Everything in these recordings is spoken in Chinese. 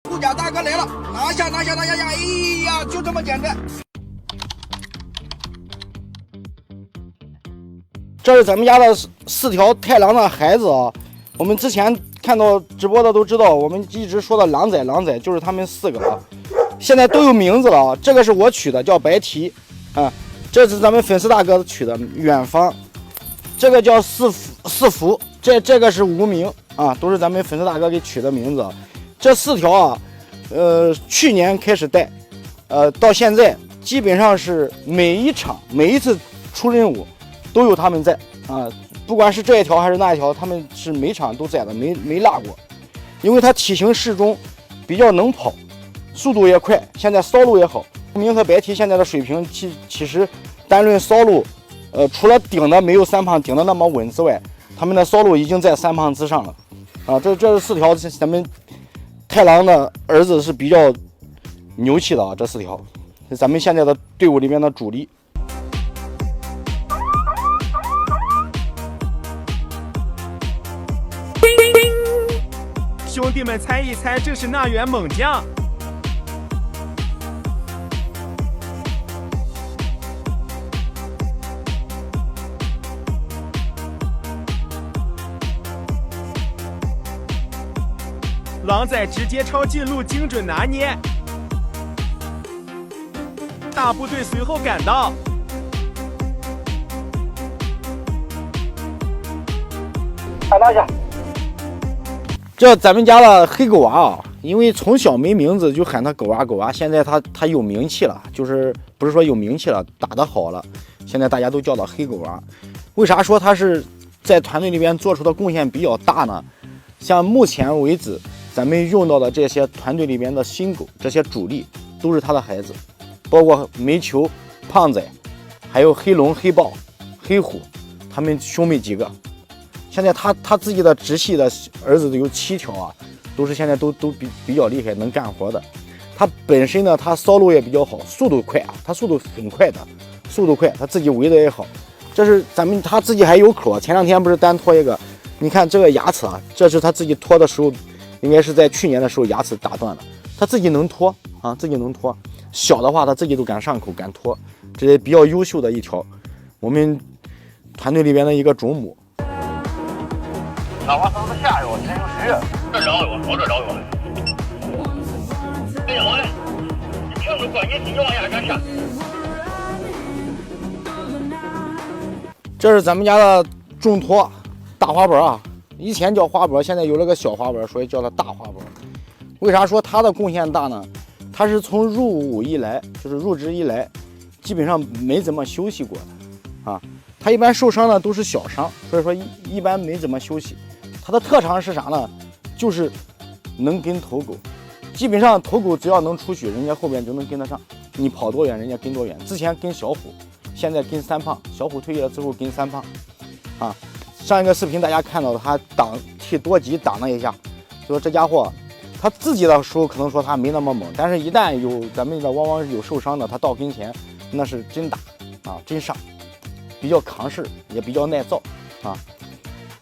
护甲大哥来了，拿下！哎呀，就这么简单。这是咱们家的4条太郎的孩子啊。我们之前看到直播的都知道，我们一直说的狼仔就是他们4个啊。现在都有名字了啊。这个是我取的，叫白提啊。这是咱们粉丝大哥取的远方。这个叫四福，这个是无名啊，都是咱们粉丝大哥给取的名字。这4条啊，去年开始带，到现在基本上是每一场每一次出任务都有他们在啊，不管是这一条还是那一条，他们是每场都在的，没落过。因为他体型适中，比较能跑，速度也快，现在骚路也好。无名和白提现在的水平其实单论骚路，除了顶的没有3胖顶的那么稳之外，他们的骚路已经在3胖之上了啊。这是4条咱们太郎的儿子是比较牛气的啊，这4条是咱们现在的队伍里面的主力。兄弟们猜一猜，这是那员猛将。狼仔直接抄近路，精准拿捏。大部队随后赶到。拿下。这咱们家的黑狗娃啊，因为从小没名字就喊他狗娃，现在他有名气了，就是不是说有名气了，打得好了，现在大家都叫他黑狗娃。为啥说他是在团队里边做出的贡献比较大呢？像目前为止咱们用到的这些团队里边的新狗，这些主力都是他的孩子，包括煤球、胖仔，还有黑龙、黑豹、黑虎，他们兄妹几个。现在他自己的直系的儿子有7条啊，都是现在都比较厉害，能干活的。他本身呢，他骚路也比较好，速度快啊，他速度很快的，速度快，他自己围的也好。这是他自己还有口，前2天不是单拖一个，你看这个牙齿啊，这是他自己拖的时候，应该是在去年的时候牙齿打断了，他自己能拖啊，自己能拖。小的话他自己都敢上口，敢拖，这是比较优秀的一条，我们团队里边的一个种母。那我嫂子下药，真有事。这找药，我这找药。没有嘞，你凭着过，你往下敢下。这是咱们家的重托大花脖啊，以前叫花脖，现在有了个小花脖，所以叫它大花脖。为啥说它的贡献大呢？它是从入伍以来，就是入职以来，基本上没怎么休息过的啊。他一般受伤呢都是小伤，所以说一般没怎么休息。他的特长是啥呢？就是能跟头狗，基本上头狗只要能出去，人家后边就能跟得上。你跑多远，人家跟多远。之前跟小虎，现在跟3胖。小虎退役了之后跟3胖，啊，上一个视频大家看到的，他替多吉挡了一下，就说这家伙他自己的时候可能说他没那么猛，但是一旦有咱们的往往是有受伤的，他到跟前那是真打啊，真上。比较扛势，也比较耐造啊。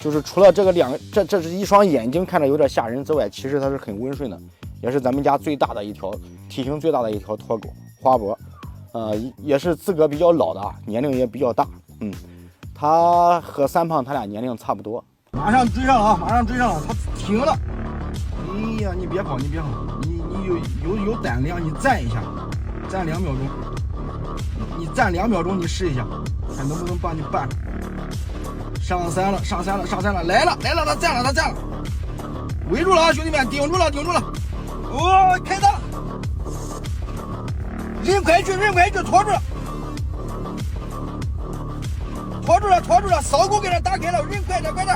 就是除了这个这是一双眼睛看着有点吓人之外，其实它是很温顺的，也是咱们家最大的一条，体型最大的一条拖狗花脖，也是资格比较老的，年龄也比较大。他和3胖他俩年龄差不多。马上追上了啊！马上追上了，他停了。哎呀，你别跑，你有胆量，你站一下，站2秒钟。你站2秒钟，你试一下，看能不能把你绊了。上山了，来了，他站了，围住了啊，兄弟们，顶住了。哦，开大了，人快去，拖住了，扫狗给他打开了，人快点。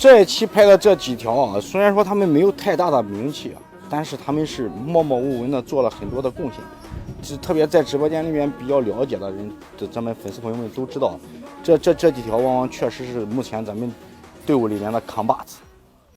这一期拍的这几条啊，虽然说他们没有太大的名气啊，但是他们是默默无闻的做了很多的贡献。特别在直播间里面比较了解的人，咱们粉丝朋友们都知道，这几条往往确实是目前咱们队伍里面的扛把子。